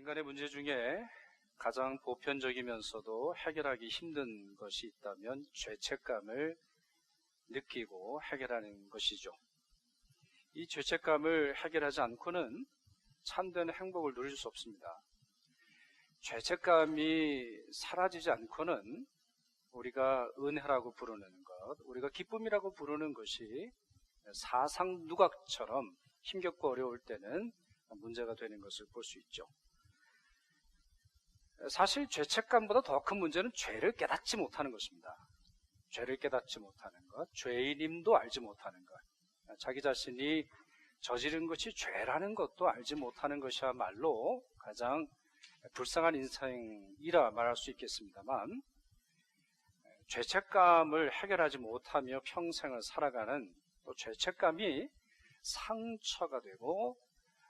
인간의 문제 중에 가장 보편적이면서도 해결하기 힘든 것이 있다면 죄책감을 느끼고 해결하는 것이죠. 이 죄책감을 해결하지 않고는 참된 행복을 누릴 수 없습니다. 죄책감이 사라지지 않고는 우리가 은혜라고 부르는 것, 우리가 기쁨이라고 부르는 것이 사상 누각처럼 힘겹고 어려울 때는 문제가 되는 것을 볼 수 있죠. 사실 죄책감보다 더 큰 문제는 죄를 깨닫지 못하는 것입니다. 죄를 깨닫지 못하는 것, 죄인임도 알지 못하는 것, 자기 자신이 저지른 것이 죄라는 것도 알지 못하는 것이야말로 가장 불쌍한 인생이라 말할 수 있겠습니다만, 죄책감을 해결하지 못하며 평생을 살아가는 또 죄책감이 상처가 되고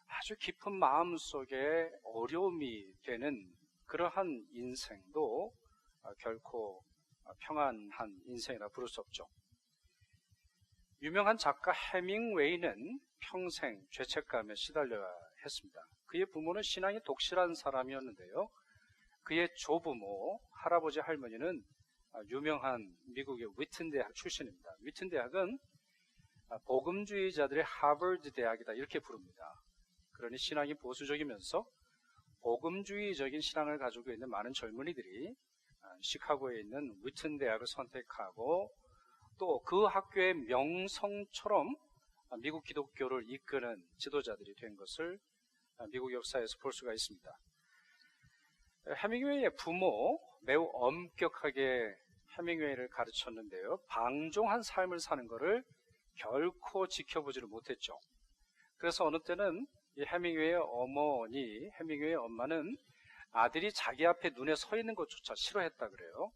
아주 깊은 마음속에 어려움이 되는 그러한 인생도 결코 평안한 인생이라 부를 수 없죠. 유명한 작가 해밍웨이는 평생 죄책감에 시달려야 했습니다. 그의 부모는 신앙이 독실한 사람이었는데요. 그의 조부모, 할아버지, 할머니는 유명한 미국의 위튼 대학 출신입니다. 위튼 대학은 복음주의자들의 하버드 대학이다 이렇게 부릅니다. 그러니 신앙이 보수적이면서 복음주의적인 신앙을 가지고 있는 많은 젊은이들이 시카고에 있는 위튼 대학을 선택하고 또 그 학교의 명성처럼 미국 기독교를 이끄는 지도자들이 된 것을 미국 역사에서 볼 수가 있습니다. 해밍웨이의 부모, 매우 엄격하게 해밍웨이를 가르쳤는데요. 방종한 삶을 사는 것을 결코 지켜보지를 못했죠. 그래서 어느 때는 이 해밍웨이의 어머니, 해밍웨이의 엄마는 아들이 자기 앞에 눈에 서 있는 것조차 싫어했다 그래요.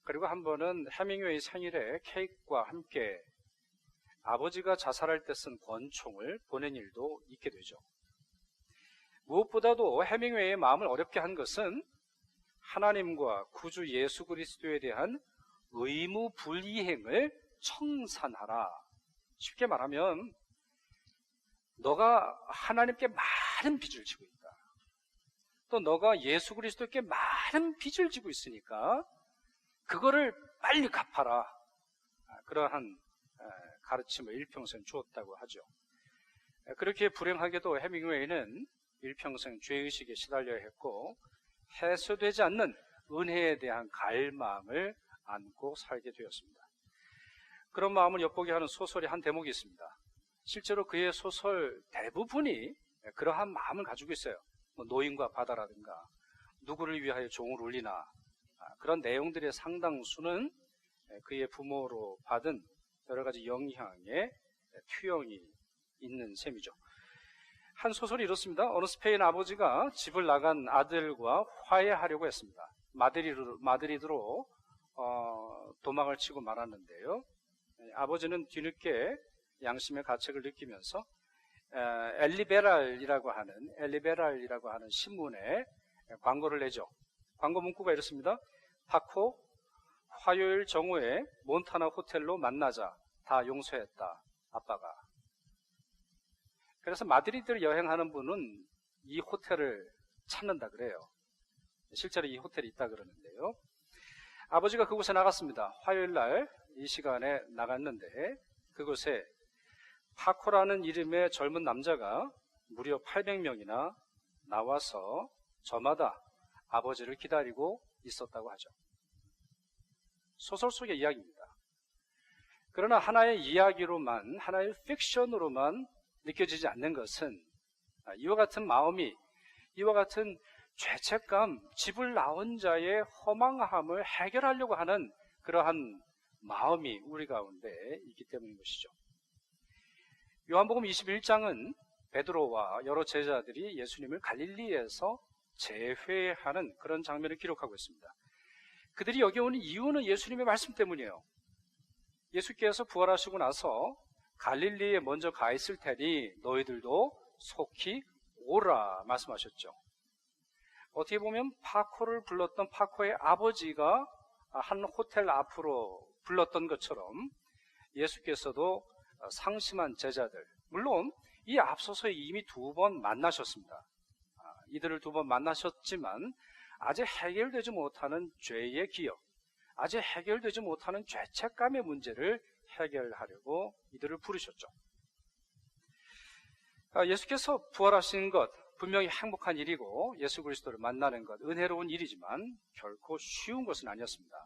그리고 한 번은 해밍웨이 생일에 케이크와 함께 아버지가 자살할 때 쓴 권총을 보낸 일도 있게 되죠. 무엇보다도 해밍웨이의 마음을 어렵게 한 것은 하나님과 구주 예수 그리스도에 대한 의무 불이행을 청산하라. 쉽게 말하면 너가 하나님께 많은 빚을 지고 있다. 또 너가 예수 그리스도께 많은 빚을 지고 있으니까 그거를 빨리 갚아라. 그러한 가르침을 일평생 주었다고 하죠. 그렇게 불행하게도 해밍웨이는 일평생 죄의식에 시달려야 했고 해소되지 않는 은혜에 대한 갈망을 안고 살게 되었습니다. 그런 마음을 엿보게 하는 소설의 한 대목이 있습니다. 실제로 그의 소설 대부분이 그러한 마음을 가지고 있어요. 노인과 바다라든가 누구를 위하여 종을 울리나 그런 내용들의 상당수는 그의 부모로 받은 여러 가지 영향의 투영이 있는 셈이죠. 한 소설이 이렇습니다. 어느 스페인 아버지가 집을 나간 아들과 화해하려고 했습니다. 마드리드로 도망을 치고 말았는데요. 아버지는 뒤늦게 양심의 가책을 느끼면서 엘리베랄이라고 하는 신문에 광고를 내죠. 광고 문구가 이렇습니다. 파코, 화요일 정오에 몬타나 호텔로 만나자. 다 용서했다. 아빠가. 그래서 마드리드를 여행하는 분은 이 호텔을 찾는다 그래요. 실제로 이 호텔이 있다 그러는데요. 아버지가 그곳에 나갔습니다. 화요일 날 이 시간에 나갔는데 그곳에 파코라는 이름의 젊은 남자가 무려 800명이나 나와서 저마다 아버지를 기다리고 있었다고 하죠. 소설 속의 이야기입니다. 그러나 하나의 이야기로만, 하나의 픽션으로만 느껴지지 않는 것은 이와 같은 마음이, 이와 같은 죄책감, 집을 나온 자의 허망함을 해결하려고 하는 그러한 마음이 우리 가운데 있기 때문인 것이죠. 요한복음 21장은 베드로와 여러 제자들이 예수님을 갈릴리에서 재회하는 그런 장면을 기록하고 있습니다. 그들이 여기 오는 이유는 예수님의 말씀 때문이에요. 예수께서 부활하시고 나서 갈릴리에 먼저 가 있을 테니 너희들도 속히 오라 말씀하셨죠. 어떻게 보면 파코를 불렀던 파코의 아버지가 한 호텔 앞으로 불렀던 것처럼 예수께서도 상심한 제자들, 물론 이 앞서서 이미 2번 만나셨습니다. 이들을 두 번 만나셨지만 아직 해결되지 못하는 죄의 기억, 아직 해결되지 못하는 죄책감의 문제를 해결하려고 이들을 부르셨죠. 예수께서 부활하신 것, 분명히 행복한 일이고 예수 그리스도를 만나는 것, 은혜로운 일이지만 결코 쉬운 것은 아니었습니다.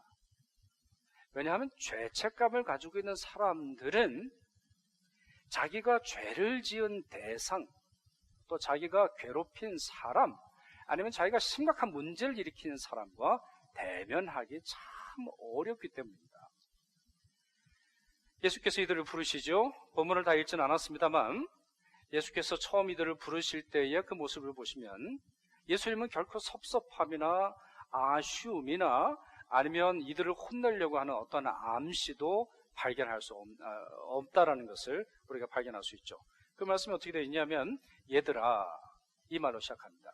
왜냐하면 죄책감을 가지고 있는 사람들은 자기가 죄를 지은 대상, 또 자기가 괴롭힌 사람, 아니면 자기가 심각한 문제를 일으키는 사람과 대면하기 참 어렵기 때문입니다. 예수께서 이들을 부르시죠. 본문을 다 읽지는 않았습니다만 예수께서 처음 이들을 부르실 때의 그 모습을 보시면 예수님은 결코 섭섭함이나 아쉬움이나 아니면 이들을 혼내려고 하는 어떤 암시도 발견할 수 없다라는 것을 우리가 발견할 수 있죠. 그 말씀이 어떻게 되어 있냐면 얘들아, 이 말로 시작합니다.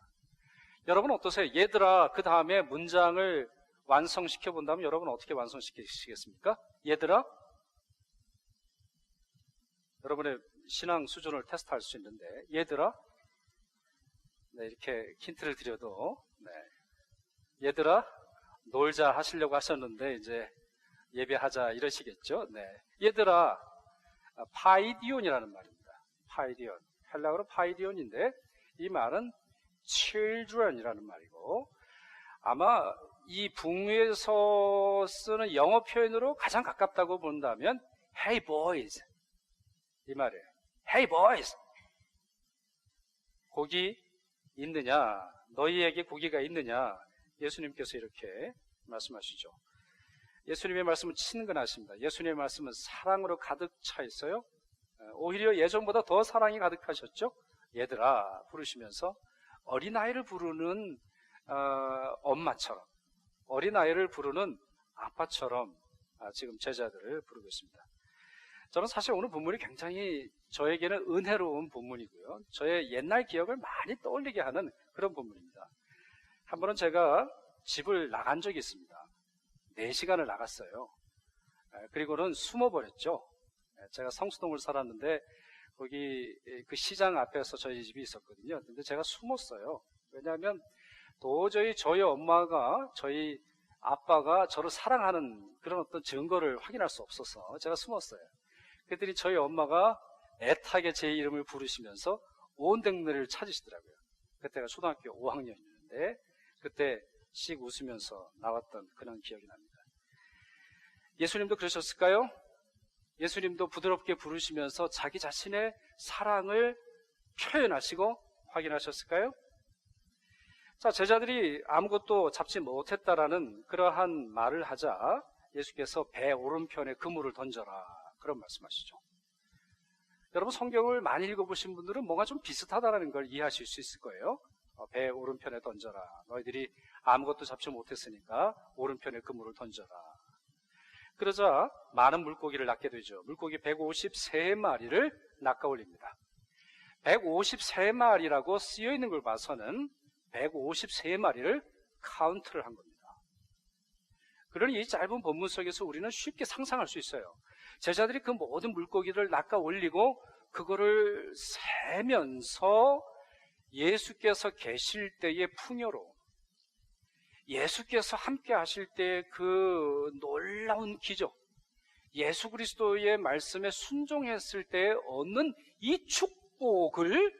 여러분 어떠세요? 얘들아, 그 다음에 문장을 완성시켜 본다면 여러분 어떻게 완성시키시겠습니까? 얘들아? 여러분의 신앙 수준을 테스트할 수 있는데 얘들아? 네, 이렇게 힌트를 드려도 네. 얘들아? 놀자 하시려고 하셨는데 이제 예배하자 이러시겠죠? 네. 얘들아, 파이디온이라는 말입니다. 파이디온. 헬라어로 파이디온인데 이 말은 children이라는 말이고 아마 이 북미에서 쓰는 영어 표현으로 가장 가깝다고 본다면 Hey boys 이 말이에요. Hey boys, 고기 있느냐? 너희에게 고기가 있느냐? 예수님께서 이렇게 말씀하시죠. 예수님의 말씀은 친근하십니다. 예수님의 말씀은 사랑으로 가득 차 있어요. 오히려 예전보다 더 사랑이 가득하셨죠. 얘들아 부르시면서 어린아이를 부르는 엄마처럼, 어린아이를 부르는 아빠처럼 지금 제자들을 부르고 있습니다. 저는 사실 오늘 본문이 굉장히 저에게는 은혜로운 본문이고요. 저의 옛날 기억을 많이 떠올리게 하는 그런 본문입니다. 한 번은 제가 집을 나간 적이 있습니다. 4시간을 나갔어요. 그리고는 숨어버렸죠. 제가 성수동을 살았는데 거기 그 시장 앞에서 저희 집이 있었거든요. 근데 제가 숨었어요. 왜냐하면 도저히 저희 엄마가, 저희 아빠가 저를 사랑하는 그런 어떤 증거를 확인할 수 없어서 제가 숨었어요. 그랬더니 저희 엄마가 애타게 제 이름을 부르시면서 온 동네를 찾으시더라고요. 그때가 초등학교 5학년이었는데 그때 씩 웃으면서 나왔던 그런 기억이 납니다. 예수님도 그러셨을까요? 예수님도 부드럽게 부르시면서 자기 자신의 사랑을 표현하시고 확인하셨을까요? 자, 제자들이 아무것도 잡지 못했다라는 그러한 말을 하자 예수께서 배 오른편에 그물을 던져라, 그런 말씀하시죠. 여러분 성경을 많이 읽어보신 분들은 뭔가 좀 비슷하다는 걸 이해하실 수 있을 거예요. 배 오른편에 던져라. 너희들이 아무것도 잡지 못했으니까 오른편에 그물을 던져라. 그러자 많은 물고기를 낚게 되죠. 물고기 153마리를 낚아 올립니다. 153마리라고 쓰여 있는 걸 봐서는 153마리를 카운트를 한 겁니다. 그러니 이 짧은 본문 속에서 우리는 쉽게 상상할 수 있어요. 제자들이 그 모든 물고기를 낚아 올리고 그거를 세면서 예수께서 계실 때의 풍요로, 예수께서 함께 하실 때 그 놀라운 기적, 예수 그리스도의 말씀에 순종했을 때 얻는 이 축복을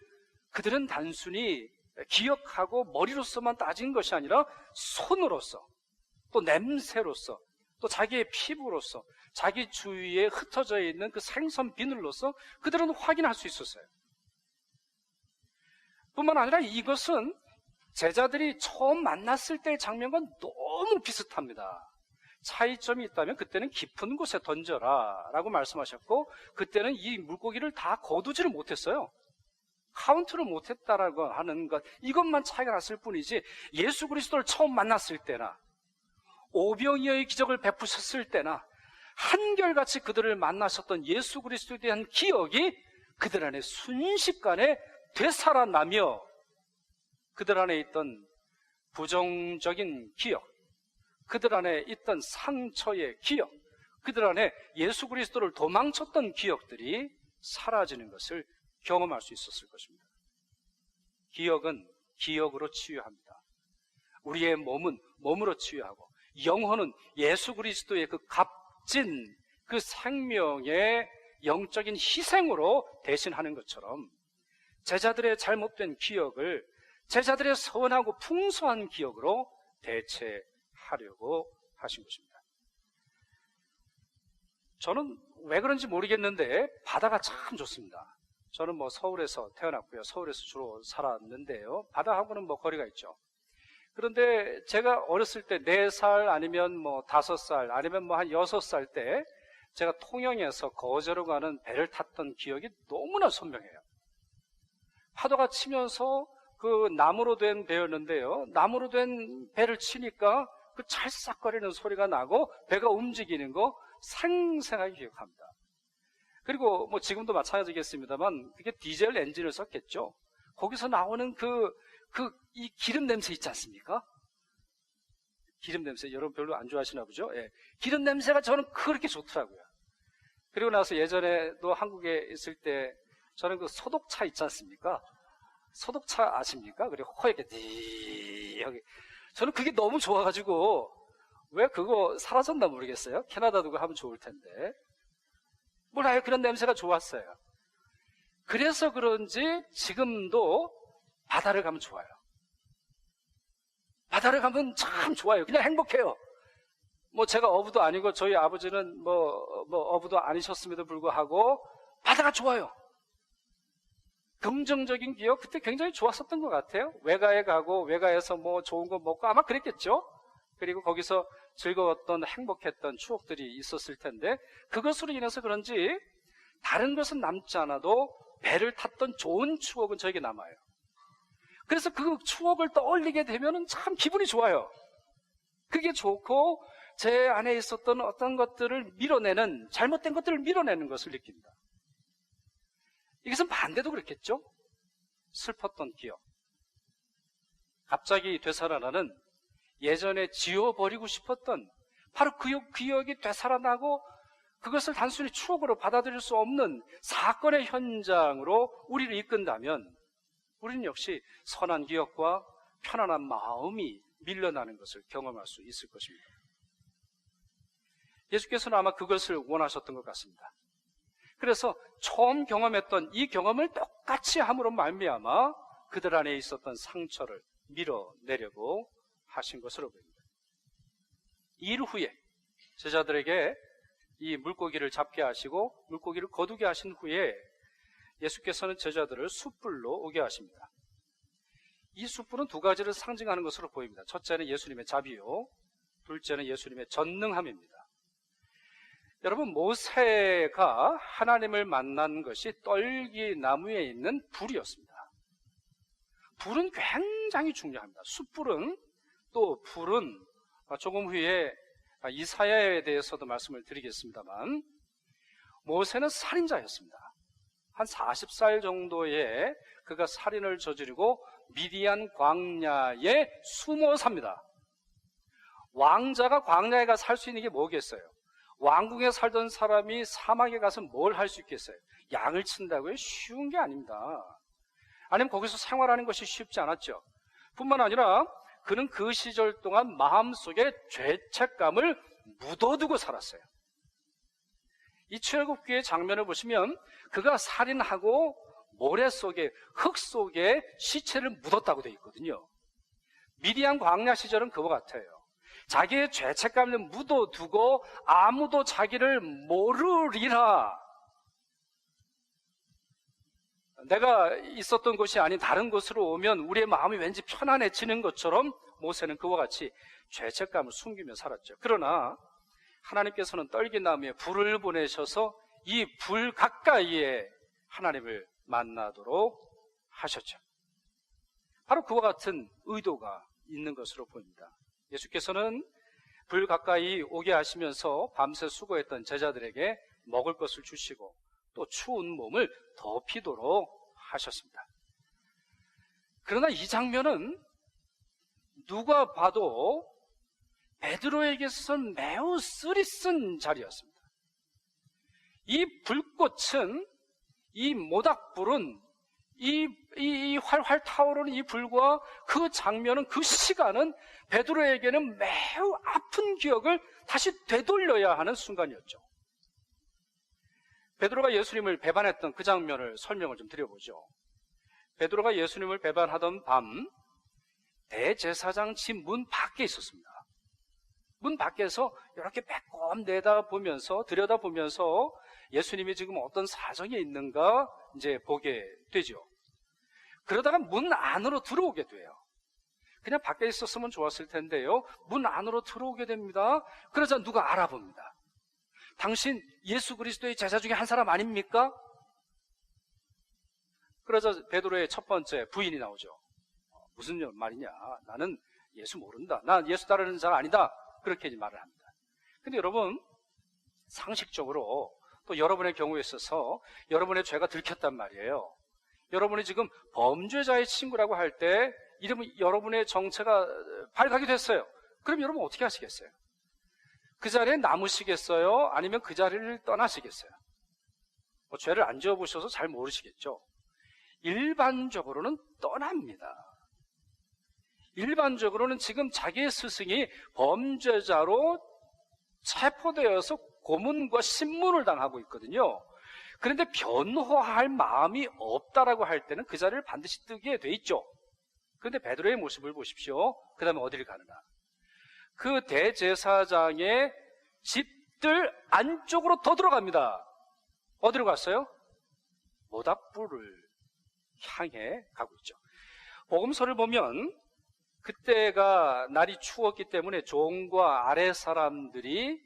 그들은 단순히 기억하고 머리로서만 따진 것이 아니라 손으로서, 또 냄새로서, 또 자기의 피부로서, 자기 주위에 흩어져 있는 그 생선 비늘로서 그들은 확인할 수 있었어요. 뿐만 아니라 이것은 제자들이 처음 만났을 때의 장면과 너무 비슷합니다. 차이점이 있다면 그때는 깊은 곳에 던져라 라고 말씀하셨고 그때는 이 물고기를 다 거두지를 못했어요. 카운트를 못했다라고 하는 것, 이것만 차이가 났을 뿐이지 예수 그리스도를 처음 만났을 때나 오병이어의 기적을 베푸셨을 때나 한결같이 그들을 만나셨던 예수 그리스도에 대한 기억이 그들 안에 순식간에 되살아나며 그들 안에 있던 부정적인 기억, 그들 안에 있던 상처의 기억, 그들 안에 예수 그리스도를 도망쳤던 기억들이 사라지는 것을 경험할 수 있었을 것입니다. 기억은 기억으로 치유합니다. 우리의 몸은 몸으로 치유하고 영혼은 예수 그리스도의 그 값진 그 생명의 영적인 희생으로 대신하는 것처럼 제자들의 잘못된 기억을 제자들의 선하고 풍성한 기억으로 대체하려고 하신 것입니다. 저는 왜 그런지 모르겠는데 바다가 참 좋습니다. 저는 서울에서 태어났고요. 서울에서 주로 살았는데요. 바다하고는 거리가 있죠. 그런데 제가 어렸을 때 4살 아니면 5살 아니면 한 6살 때 제가 통영에서 거제로 가는 배를 탔던 기억이 너무나 선명해요. 파도가 치면서 그 나무로 된 배였는데요. 나무로 된 배를 치니까 그 찰싹거리는 소리가 나고 배가 움직이는 거 생생하게 기억합니다. 그리고 지금도 마찬가지겠습니다만 그게 디젤 엔진을 썼겠죠. 거기서 나오는 이 기름 냄새 있지 않습니까? 기름 냄새 여러분 별로 안 좋아하시나 보죠? 예. 기름 냄새가 저는 그렇게 좋더라고요. 그리고 나서 예전에도 한국에 있을 때 저는 그 소독차 있지 않습니까? 소독차 아십니까? 그리고 허옇게 여기 저는 그게 너무 좋아가지고 왜 그거 사라졌나 모르겠어요. 캐나다도 그거 하면 좋을 텐데 몰라요. 그런 냄새가 좋았어요. 그래서 그런지 지금도 바다를 가면 좋아요. 바다를 가면 참 좋아요. 그냥 행복해요. 제가 어부도 아니고 저희 아버지는 어부도 아니셨음에도 불구하고 바다가 좋아요. 긍정적인 기억 그때 굉장히 좋았었던 것 같아요. 외가에 가고 외가에서 좋은 거 먹고 아마 그랬겠죠. 그리고 거기서 즐거웠던 행복했던 추억들이 있었을 텐데 그것으로 인해서 그런지 다른 것은 남지 않아도 배를 탔던 좋은 추억은 저에게 남아요. 그래서 그 추억을 떠올리게 되면 참 기분이 좋아요. 그게 좋고 제 안에 있었던 어떤 것들을 밀어내는 잘못된 것들을 밀어내는 것을 느낍니다. 이것은 반대도 그렇겠죠. 슬펐던 기억 갑자기 되살아나는 예전에 지워버리고 싶었던 바로 그 기억이 되살아나고 그것을 단순히 추억으로 받아들일 수 없는 사건의 현장으로 우리를 이끈다면 우리는 역시 선한 기억과 편안한 마음이 밀려나는 것을 경험할 수 있을 것입니다. 예수께서는 아마 그것을 원하셨던 것 같습니다. 그래서 처음 경험했던 이 경험을 똑같이 함으로 말미암아 그들 안에 있었던 상처를 밀어내려고 하신 것으로 보입니다. 일 후에 제자들에게 이 물고기를 잡게 하시고 물고기를 거두게 하신 후에 예수께서는 제자들을 숯불로 오게 하십니다. 이 숯불은 두 가지를 상징하는 것으로 보입니다. 첫째는 예수님의 자비요, 둘째는 예수님의 전능함입니다. 여러분, 모세가 하나님을 만난 것이 떨기나무에 있는 불이었습니다. 불은 굉장히 중요합니다. 숯불은 또 불은 조금 후에 이사야에 대해서도 말씀을 드리겠습니다만 모세는 살인자였습니다. 한 40살 정도에 그가 살인을 저지르고 미디안 광야에 숨어 삽니다. 왕자가 광야에 가서 살 수 있는 게 뭐겠어요? 왕궁에 살던 사람이 사막에 가서 뭘 할 수 있겠어요? 양을 친다고요? 쉬운 게 아닙니다. 아니면 거기서 생활하는 것이 쉽지 않았죠. 뿐만 아니라 그는 그 시절 동안 마음속에 죄책감을 묻어두고 살았어요. 이 출애굽기의 장면을 보시면 그가 살인하고 모래 속에 흙 속에 시체를 묻었다고 되어 있거든요. 미디안 광야 시절은 그와 같아요. 자기의 죄책감을 묻어두고 아무도 자기를 모르리라. 내가 있었던 곳이 아닌 다른 곳으로 오면 우리의 마음이 왠지 편안해지는 것처럼 모세는 그와 같이 죄책감을 숨기며 살았죠. 그러나 하나님께서는 떨기나무에 불을 보내셔서 이 불 가까이에 하나님을 만나도록 하셨죠. 바로 그와 같은 의도가 있는 것으로 보입니다. 예수께서는 불 가까이 오게 하시면서 밤새 수고했던 제자들에게 먹을 것을 주시고 또 추운 몸을 덮이도록 하셨습니다. 그러나 이 장면은 누가 봐도 베드로에게서는 매우 쓰리쓴 자리였습니다. 이 불꽃은, 이 모닥불은 이 활활 타오르는 이 불과 그 장면은, 그 시간은 베드로에게는 매우 아픈 기억을 다시 되돌려야 하는 순간이었죠. 베드로가 예수님을 배반했던 그 장면을 설명을 좀 드려보죠. 베드로가 예수님을 배반하던 밤, 대제사장 집 문 밖에 있었습니다. 문 밖에서 이렇게 빼꼼 들여다보면서 예수님이 지금 어떤 사정에 있는가 이제 보게 되죠. 그러다가 문 안으로 들어오게 돼요. 그냥 밖에 있었으면 좋았을 텐데요. 문 안으로 들어오게 됩니다. 그러자 누가 알아봅니다. 당신 예수 그리스도의 제자 중에 한 사람 아닙니까? 그러자 베드로의 첫 번째 부인이 나오죠. 무슨 말이냐? 나는 예수 모른다. 나 예수 따르는 자가 아니다. 그렇게 말을 합니다. 근데 여러분, 상식적으로 또 여러분의 경우에 있어서 여러분의 죄가 들켰단 말이에요. 여러분이 지금 범죄자의 친구라고 할 때 이러면 여러분의 정체가 발각이 됐어요. 그럼 여러분 어떻게 하시겠어요? 그 자리에 남으시겠어요? 아니면 그 자리를 떠나시겠어요? 죄를 안 지어보셔서 잘 모르시겠죠? 일반적으로는 떠납니다. 일반적으로는 지금 자기의 스승이 범죄자로 체포되어서 고문과 신문을 당하고 있거든요. 그런데 변호할 마음이 없다라고 할 때는 그 자리를 반드시 뜨게 돼 있죠. 그런데 베드로의 모습을 보십시오. 그 다음에 어디를 가느냐? 그 대제사장의 집들 안쪽으로 더 들어갑니다. 어디로 갔어요? 모닥불을 향해 가고 있죠. 복음서를 보면 그때가 날이 추웠기 때문에 종과 아래 사람들이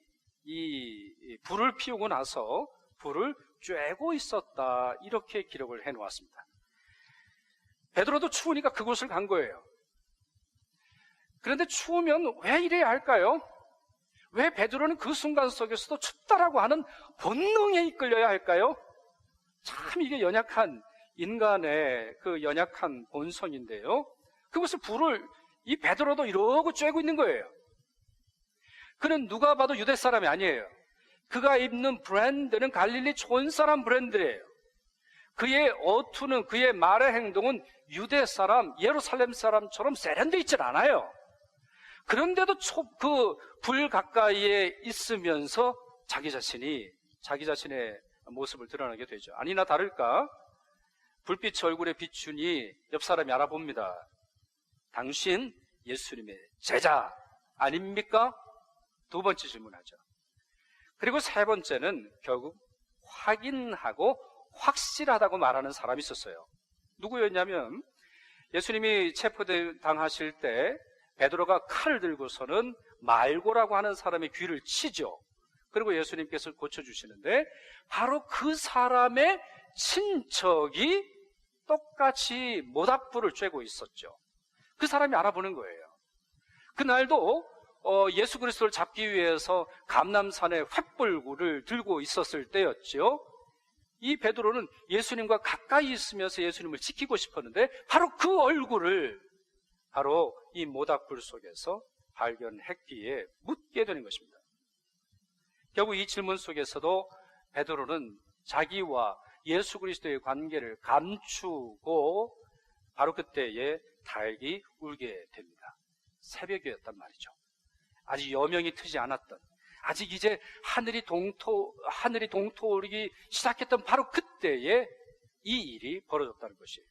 이 불을 피우고 나서 불을 쬐고 있었다, 이렇게 기록을 해놓았습니다. 베드로도 추우니까 그곳을 간 거예요. 그런데 추우면 왜 이래야 할까요? 왜 베드로는 그 순간 속에서도 춥다라고 하는 본능에 이끌려야 할까요? 참 이게 연약한 인간의 그 연약한 본성인데요. 그것을 불을 이 베드로도 이러고 쬐고 있는 거예요. 그는 누가 봐도 유대 사람이 아니에요. 그가 입는 브랜드는 갈릴리 촌사람 브랜드예요. 그의 어투는, 그의 말의 행동은 유대 사람, 예루살렘 사람처럼 세련되어 있질 않아요. 그런데도 그 불 가까이에 있으면서 자기 자신의 모습을 드러나게 되죠. 아니나 다를까 불빛이 얼굴에 비추니 옆 사람이 알아봅니다. 당신 예수님의 제자 아닙니까? 두 번째 질문하죠. 그리고 세 번째는 결국 확인하고 확실하다고 말하는 사람이 있었어요. 누구였냐면 예수님이 체포당하실 때 베드로가 칼을 들고서는 말고라고 하는 사람의 귀를 치죠. 그리고 예수님께서 고쳐주시는데 바로 그 사람의 친척이 똑같이 모닥불을 쬐고 있었죠. 그 사람이 알아보는 거예요. 그날도 예수 그리스도를 잡기 위해서 감람산에 횃불을 들고 있었을 때였죠. 이 베드로는 예수님과 가까이 있으면서 예수님을 지키고 싶었는데 바로 그 얼굴을 바로 이 모닥불 속에서 발견했기에 묻게 되는 것입니다. 결국 이 질문 속에서도 베드로는 자기와 예수 그리스도의 관계를 감추고 바로 그때에 달기 울게 됩니다. 새벽이었단 말이죠. 아직 여명이 트지 않았던, 아직 이제 하늘이 동토오르기 시작했던 바로 그때에 이 일이 벌어졌다는 것이에요.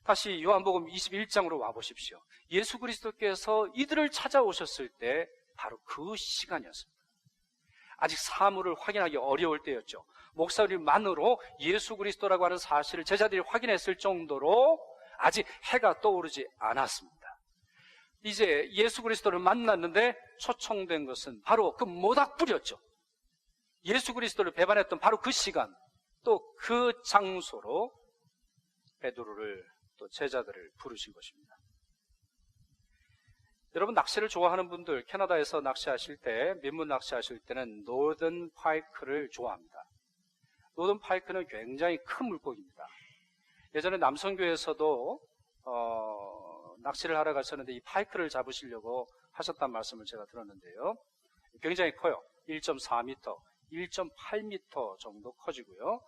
다시 요한복음 21장으로 와보십시오. 예수 그리스도께서 이들을 찾아오셨을 때 바로 그 시간이었습니다. 아직 사물을 확인하기 어려울 때였죠. 목사님만으로 예수 그리스도라고 하는 사실을 제자들이 확인했을 정도로 아직 해가 떠오르지 않았습니다. 이제 예수 그리스도를 만났는데 초청된 것은 바로 그 모닥불이었죠. 예수 그리스도를 배반했던 바로 그 시간, 또 그 장소로 베드로를, 또 제자들을 부르신 것입니다. 여러분, 낚시를 좋아하는 분들, 캐나다에서 낚시하실 때, 민물 낚시하실 때는 노던 파이크를 좋아합니다. 노던 파이크는 굉장히 큰 물고기입니다. 예전에 남성교회에서도 낚시를 하러 가셨는데 이 파이크를 잡으시려고 하셨다는 말씀을 제가 들었는데요. 굉장히 커요. 1.4m, 1.8m 정도 커지고요.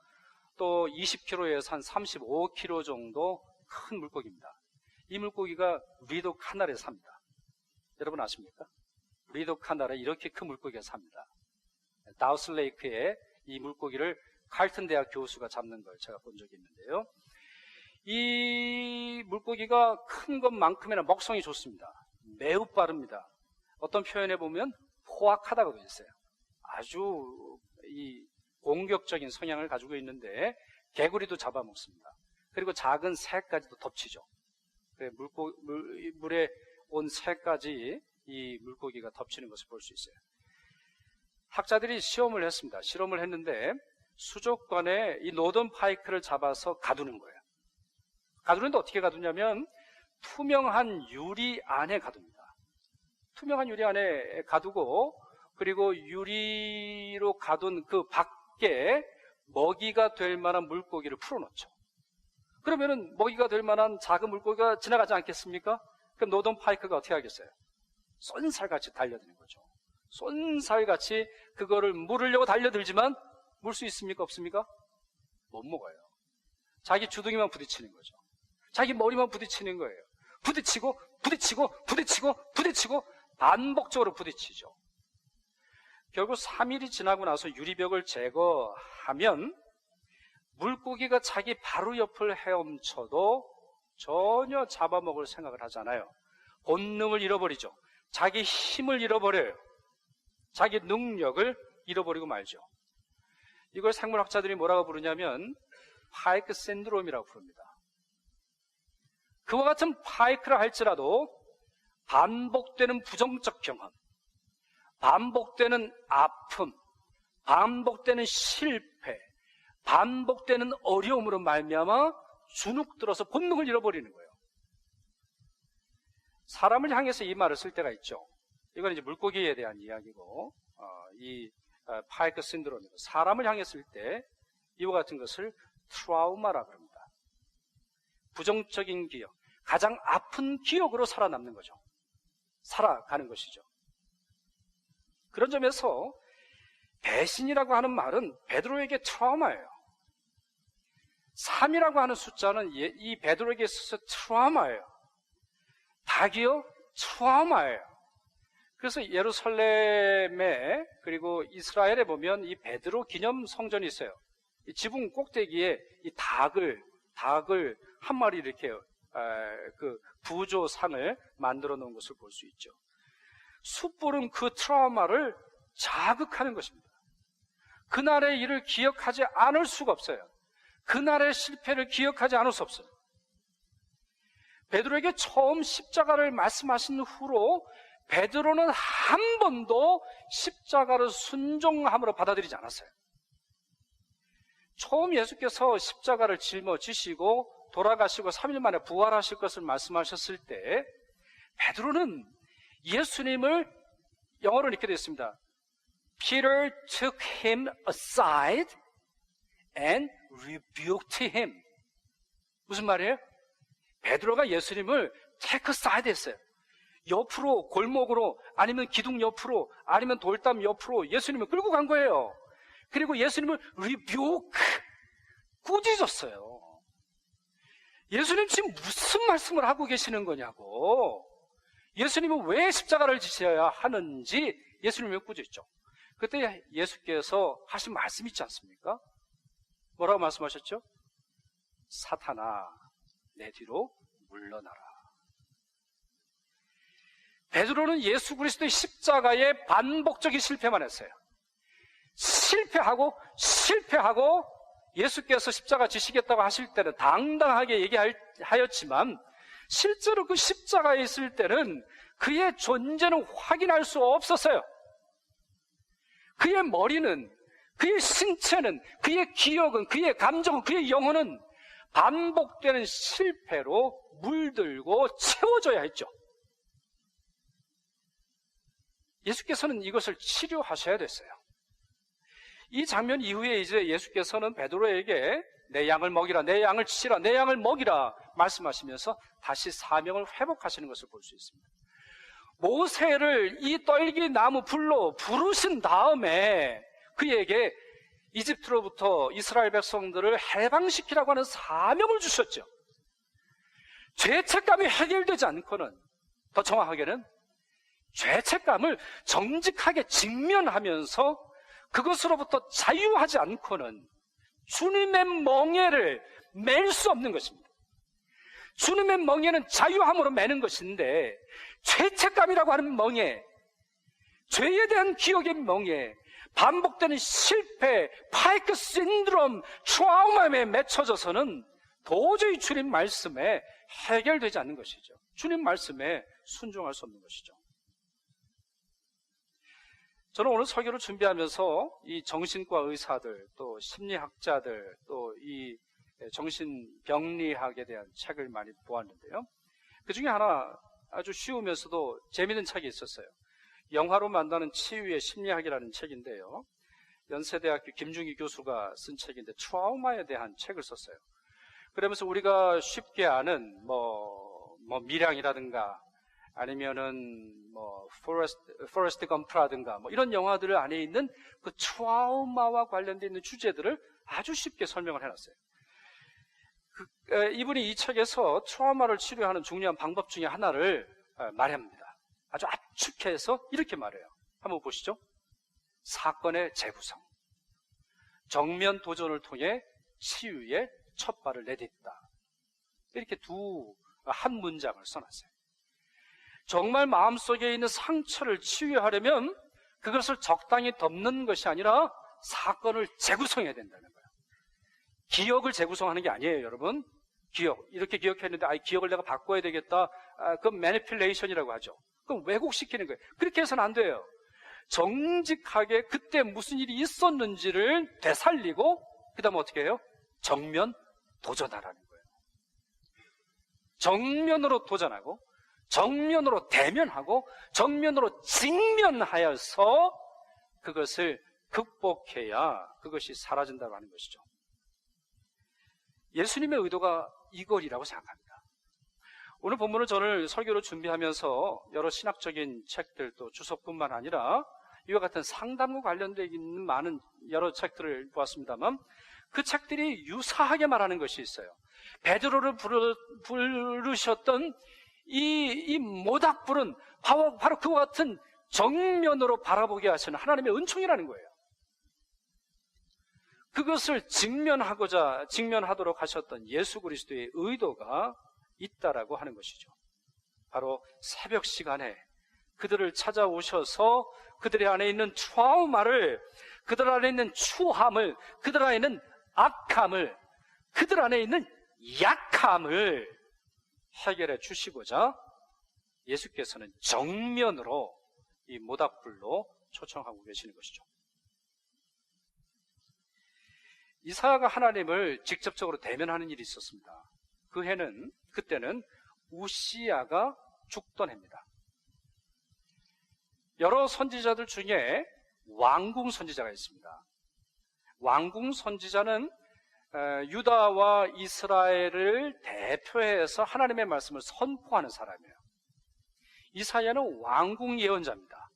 또 20km에서 한 35km 정도 큰 물고기입니다. 이 물고기가 리도 카날에 삽니다. 여러분 아십니까? 리도 카날에 이렇게 큰 물고기가 삽니다. 다우슬레이크에 이 물고기를 칼튼 대학 교수가 잡는 걸 제가 본 적이 있는데요. 이 물고기가 큰 것만큼이나 먹성이 좋습니다. 매우 빠릅니다. 어떤 표현에 보면 포악하다고 되어 있어요. 아주 이 공격적인 성향을 가지고 있는데 개구리도 잡아먹습니다. 그리고 작은 새까지도 덮치죠. 물에 온 새까지 이 물고기가 덮치는 것을 볼 수 있어요. 학자들이 시험을 했습니다. 실험을 했는데 수족관에 이 노던 파이크를 잡아서 가두는 거예요. 가두는데 어떻게 가두냐면 투명한 유리 안에 가둡니다. 투명한 유리 안에 가두고 그리고 유리로 가둔 그 밖에 먹이가 될 만한 물고기를 풀어놓죠. 그러면은 먹이가 될 만한 작은 물고기가 지나가지 않겠습니까? 그럼 노던 파이크가 어떻게 하겠어요? 쏜살같이 달려드는 거죠. 쏜살같이 그거를 물으려고 달려들지만 물 수 있습니까? 없습니까? 못 먹어요. 자기 주둥이만 부딪히는 거죠. 자기 머리만 부딪히는 거예요. 부딪히고 반복적으로 부딪히죠. 결국 3일이 지나고 나서 유리벽을 제거하면 물고기가 자기 바로 옆을 헤엄쳐도 전혀 잡아먹을 생각을 하잖아요. 본능을 잃어버리죠. 자기 힘을 잃어버려요. 자기 능력을 잃어버리고 말죠. 이걸 생물학자들이 뭐라고 부르냐면 파이크 신드롬이라고 부릅니다. 그와 같은 파이크를 할지라도 반복되는 부정적 경험, 반복되는 아픔, 반복되는 실패, 반복되는 어려움으로 말미암아 주눅들어서 본능을 잃어버리는 거예요. 사람을 향해서 이 말을 쓸 때가 있죠. 이건 이제 물고기에 대한 이야기고, 이 파이크 신드롬이고, 사람을 향해 쓸 때 이와 같은 것을 트라우마라고 합니다. 부정적인 기억, 가장 아픈 기억으로 살아남는 거죠. 살아가는 것이죠. 그런 점에서 배신이라고 하는 말은 베드로에게 트라우마예요. 3이라고 하는 숫자는 이 베드로에게 있어서 트라우마예요. 닭이요? 트라우마예요. 그래서 예루살렘에 그리고 이스라엘에 보면 이 베드로 기념 성전이 있어요. 이 지붕 꼭대기에 이 닭을 한 마리 이렇게 그 부조상을 만들어 놓은 것을 볼 수 있죠. 숯불은 그 트라우마를 자극하는 것입니다. 그날의 일을 기억하지 않을 수가 없어요. 그날의 실패를 기억하지 않을 수 없어요. 베드로에게 처음 십자가를 말씀하신 후로 베드로는 한 번도 십자가를 순종함으로 받아들이지 않았어요. 처음 예수께서 십자가를 짊어지시고 돌아가시고 3일 만에 부활하실 것을 말씀하셨을 때 베드로는 예수님을 영어로 이렇게 되어 있습니다. Peter took him aside and rebuked him. 무슨 말이에요? 베드로가 예수님을 take aside 했어요. 옆으로, 골목으로, 아니면 기둥 옆으로, 아니면 돌담 옆으로 예수님을 끌고 간 거예요. 그리고 예수님을 rebuke, 꾸짖었어요. 예수님 지금 무슨 말씀을 하고 계시는 거냐고. 예수님은 왜 십자가를 지셔야 하는지 예수님을 꾸짖죠. 그때 예수께서 하신 말씀 있지 않습니까? 뭐라고 말씀하셨죠? 사탄아, 내 뒤로 물러나라. 베드로는 예수 그리스도의 십자가에 반복적인 실패만 했어요. 실패하고 예수께서 십자가 지시겠다고 하실 때는 당당하게 얘기하였지만 실제로 그 십자가에 있을 때는 그의 존재는 확인할 수 없었어요. 그의 머리는, 그의 신체는, 그의 기억은, 그의 감정은, 그의 영혼은 반복되는 실패로 물들고 채워져야 했죠. 예수께서는 이것을 치료하셔야 됐어요. 이 장면 이후에 이제 예수께서는 베드로에게 내 양을 먹이라, 내 양을 치라, 내 양을 먹이라 말씀하시면서 다시 사명을 회복하시는 것을 볼 수 있습니다. 모세를 이 떨기나무 불로 부르신 다음에 그에게 이집트로부터 이스라엘 백성들을 해방시키라고 하는 사명을 주셨죠. 죄책감이 해결되지 않고는, 더 정확하게는 죄책감을 정직하게 직면하면서 그것으로부터 자유하지 않고는 주님의 멍에를 맬 수 없는 것입니다. 주님의 멍에는 자유함으로 매는 것인데, 죄책감이라고 하는 멍에, 죄에 대한 기억의 멍에, 반복되는 실패, 파이크 신드롬, 트라우마에 맺혀져서는 도저히 주님 말씀에 해결되지 않는 것이죠. 주님 말씀에 순종할 수 없는 것이죠. 저는 오늘 설교를 준비하면서 이 정신과 의사들, 또 심리학자들, 또 이 정신병리학에 대한 책을 많이 보았는데요. 그 중에 하나 아주 쉬우면서도 재미있는 책이 있었어요. 영화로 만나는 치유의 심리학이라는 책인데요. 연세대학교 김중희 교수가 쓴 책인데 트라우마에 대한 책을 썼어요. 그러면서 우리가 쉽게 아는 밀양이라든가 아니면은 포레스트 검프라든가 이런 영화들 안에 있는 그 트라우마와 관련되어 있는 주제들을 아주 쉽게 설명을 해놨어요. 이분이 이 책에서 트라우마를 치료하는 중요한 방법 중에 하나를 말합니다. 아주 압축해서 이렇게 말해요. 한번 보시죠. 사건의 재구성, 정면 도전을 통해 치유의 첫 발을 내딛다. 이렇게 한 문장을 써놨어요. 정말 마음속에 있는 상처를 치유하려면 그것을 적당히 덮는 것이 아니라 사건을 재구성해야 된다는 거예요. 기억을 재구성하는 게 아니에요, 여러분. 기억, 이렇게 기억했는데 기억을 내가 바꿔야 되겠다. 그건 매니플레이션이라고 하죠. 그럼 왜곡시키는 거예요. 그렇게 해서는 안 돼요. 정직하게 그때 무슨 일이 있었는지를 되살리고 그 다음에 어떻게 해요? 정면 도전하라는 거예요. 정면으로 도전하고 정면으로 대면하고 정면으로 직면하여서 그것을 극복해야 그것이 사라진다고 하는 것이죠. 예수님의 의도가 이걸이라고 생각합니다. 오늘 본문을 저는 설교로 준비하면서 여러 신학적인 책들 또 주석뿐만 아니라 이와 같은 상담과 관련되어 있는 많은 여러 책들을 보았습니다만 그 책들이 유사하게 말하는 것이 있어요. 베드로를 부르셨던 이 모닥불은 바로 그와 같은 정면으로 바라보게 하시는 하나님의 은총이라는 거예요. 그것을 직면하도록 하셨던 예수 그리스도의 의도가 있다라고 하는 것이죠. 바로 새벽 시간에 그들을 찾아오셔서 그들 안에 있는 트라우마를, 그들 안에 있는 추함을, 그들 안에 있는 악함을, 그들 안에 있는 약함을 해결해 주시고자 예수께서는 정면으로 이 모닥불로 초청하고 계시는 것이죠. 이사야가 하나님을 직접적으로 대면하는 일이 있었습니다. 그때는 우시야가 죽던 해입니다. 여러 선지자들 중에 왕궁 선지자가 있습니다. 왕궁 선지자는 유다와 이스라엘을 대표해서 하나님의 말씀을 선포하는 사람이에요. 이사야는 왕궁 예언자입니다.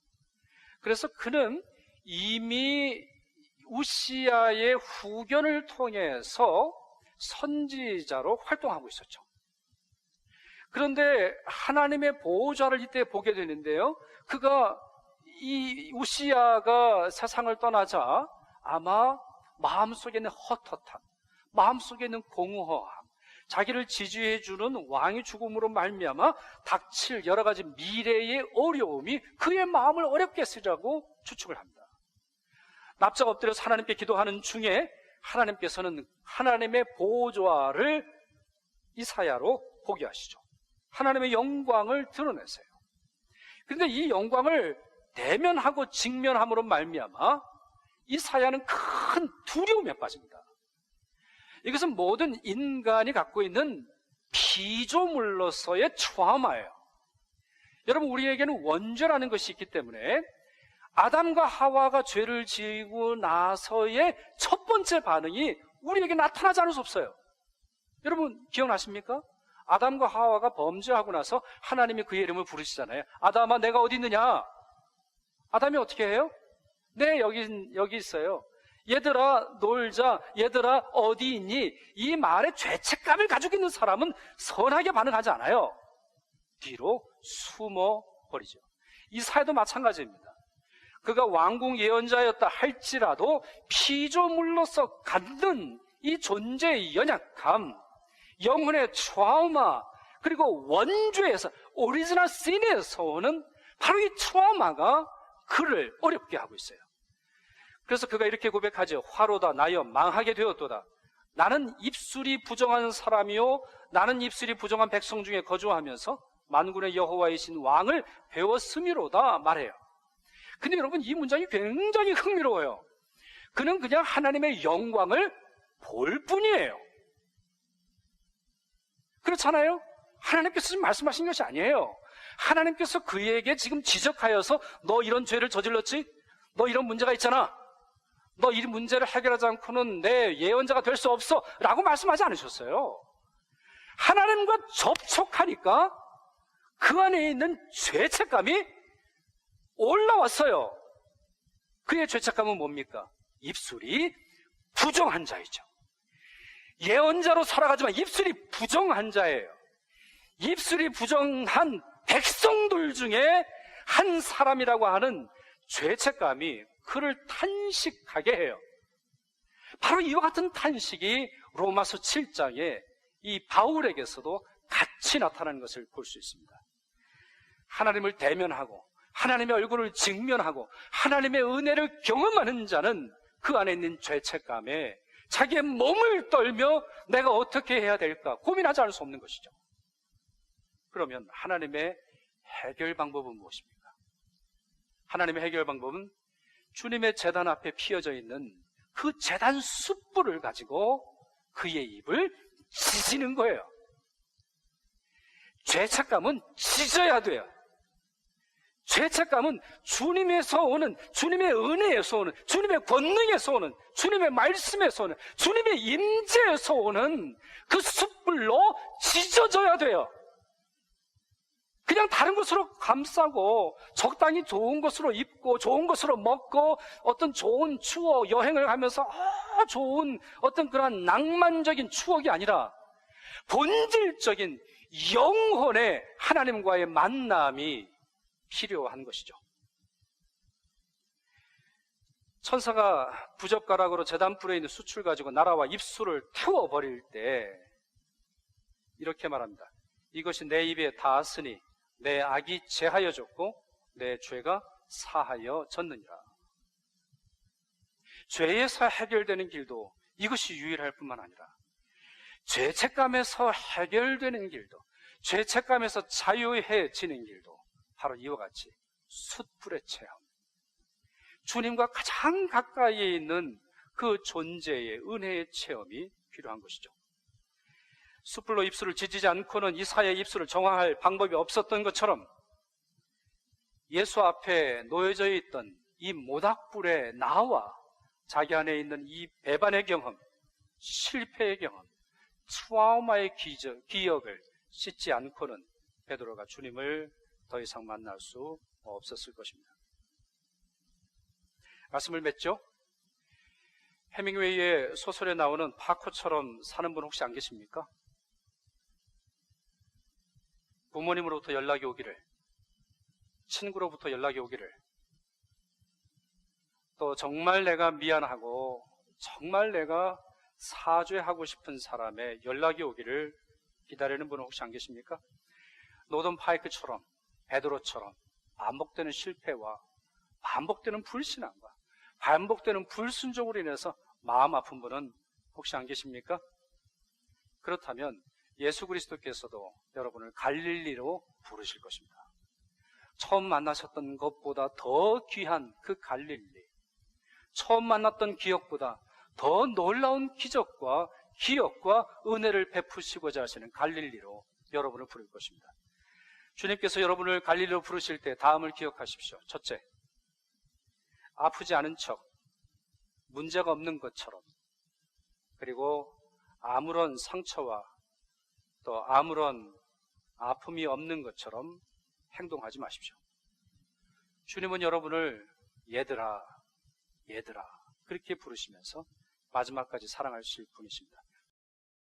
그래서 그는 이미 우시야의 후견을 통해서 선지자로 활동하고 있었죠. 그런데 하나님의 보호자를 이때 보게 되는데요. 이 우시야가 세상을 떠나자 아마 마음속에 있는 헛헛함, 마음속에 있는 공허함, 자기를 지지해주는 왕의 죽음으로 말미암아 닥칠 여러 가지 미래의 어려움이 그의 마음을 어렵게 했으리라고 추측을 합니다. 납작 엎드려서 하나님께 기도하는 중에 하나님께서는 하나님의 보호자를 이사야로 보게 하시죠. 하나님의 영광을 드러내세요. 그런데 이 영광을 대면하고 직면함으로 말미암아 이사야는 큰 두려움에 빠집니다. 이것은 모든 인간이 갖고 있는 피조물로서의 트라우마예요. 여러분, 우리에게는 원죄라는 것이 있기 때문에 아담과 하와가 죄를 지고 나서의 첫 번째 반응이 우리에게 나타나지 않을 수 없어요. 여러분 기억나십니까? 아담과 하와가 범죄하고 나서 하나님이 그의 이름을 부르시잖아요. 아담아, 내가 어디 있느냐? 아담이 어떻게 해요? 네, 여기 있어요. 얘들아 놀자, 얘들아 어디 있니? 이 말에 죄책감을 가지고 있는 사람은 선하게 반응하지 않아요. 뒤로 숨어버리죠. 이사야도 마찬가지입니다. 그가 왕궁 예언자였다 할지라도 피조물로서 갖는 이 존재의 연약함, 영혼의 트라우마, 그리고 원죄에서, 오리지널 신에서 오는 바로 이 트라우마가 그를 어렵게 하고 있어요. 그래서 그가 이렇게 고백하죠. 화로다 나여 망하게 되었도다. 나는 입술이 부정한 사람이요 나는 입술이 부정한 백성 중에 거주하면서 만군의 여호와이신 왕을 배웠음이로다 말해요. 근데 여러분, 이 문장이 굉장히 흥미로워요. 그는 그냥 하나님의 영광을 볼 뿐이에요. 그렇잖아요? 하나님께서 지금 말씀하신 것이 아니에요. 하나님께서 그에게 지금 지적하여서 너 이런 죄를 저질렀지? 너 이런 문제가 있잖아. 너 이 문제를 해결하지 않고는 내 예언자가 될 수 없어 라고 말씀하지 않으셨어요. 하나님과 접촉하니까 그 안에 있는 죄책감이 올라왔어요. 그의 죄책감은 뭡니까? 입술이 부정한 자이죠. 예언자로 살아가지만 입술이 부정한 자예요. 입술이 부정한 백성들 중에 한 사람이라고 하는 죄책감이 그를 탄식하게 해요. 바로 이와 같은 탄식이 로마서 7장에 이 바울에게서도 같이 나타나는 것을 볼 수 있습니다. 하나님을 대면하고 하나님의 얼굴을 직면하고 하나님의 은혜를 경험하는 자는 그 안에 있는 죄책감에 자기의 몸을 떨며 내가 어떻게 해야 될까 고민하지 않을 수 없는 것이죠. 그러면 하나님의 해결 방법은 무엇입니까? 하나님의 해결 방법은 주님의 제단 앞에 피어져 있는 그 제단 숯불을 가지고 그의 입을 찢는 거예요. 죄책감은 찢어야 돼요. 죄책감은 주님에서 오는, 주님의 은혜에서 오는, 주님의 권능에서 오는, 주님의 말씀에서 오는, 주님의 임재에서 오는 그 숯불로 찢어져야 돼요. 그냥 다른 것으로 감싸고 적당히 좋은 것으로 입고 좋은 것으로 먹고 어떤 좋은 추억, 여행을 하면서 좋은 어떤 그런 낭만적인 추억이 아니라 본질적인 영혼의 하나님과의 만남이 필요한 것이죠. 천사가 부젓가락으로 제단불에 있는 숯을 가지고 나라와 입술을 태워버릴 때 이렇게 말합니다. 이것이 내 입에 닿았으니 내 악이 제하여졌고 내 죄가 사하여졌느니라. 죄에서 해결되는 길도 이것이 유일할 뿐만 아니라 죄책감에서 해결되는 길도, 죄책감에서 자유해지는 길도 바로 이와 같이 숯불의 체험, 주님과 가장 가까이에 있는 그 존재의 은혜의 체험이 필요한 것이죠. 숯불로 입술을 찢지 않고는 이사야의 입술을 정화할 방법이 없었던 것처럼 예수 앞에 놓여져 있던 이 모닥불의 나와 자기 안에 있는 이 배반의 경험, 실패의 경험, 트라우마의 기억을 씻지 않고는 베드로가 주님을 더 이상 만날 수 없었을 것입니다. 말씀을 맺죠? 해밍웨이의 소설에 나오는 파코처럼 사는 분 혹시 안 계십니까? 부모님으로부터 연락이 오기를, 친구로부터 연락이 오기를, 또 정말 내가 미안하고 정말 내가 사죄하고 싶은 사람의 연락이 오기를 기다리는 분은 혹시 안 계십니까? 노던 파이크처럼, 베드로처럼 반복되는 실패와 반복되는 불신앙과 반복되는 불순종으로 인해서 마음 아픈 분은 혹시 안 계십니까? 그렇다면 예수 그리스도께서도 여러분을 갈릴리로 부르실 것입니다. 처음 만나셨던 것보다 더 귀한 그 갈릴리, 처음 만났던 기억보다 더 놀라운 기적과 기억과 은혜를 베푸시고자 하시는 갈릴리로 여러분을 부를 것입니다. 주님께서 여러분을 갈릴리로 부르실 때 다음을 기억하십시오. 첫째, 아프지 않은 척, 문제가 없는 것처럼, 그리고 아무런 상처와 또 아무런 아픔이 없는 것처럼 행동하지 마십시오. 주님은 여러분을 얘들아, 얘들아 그렇게 부르시면서 마지막까지 사랑하실 분이십니다.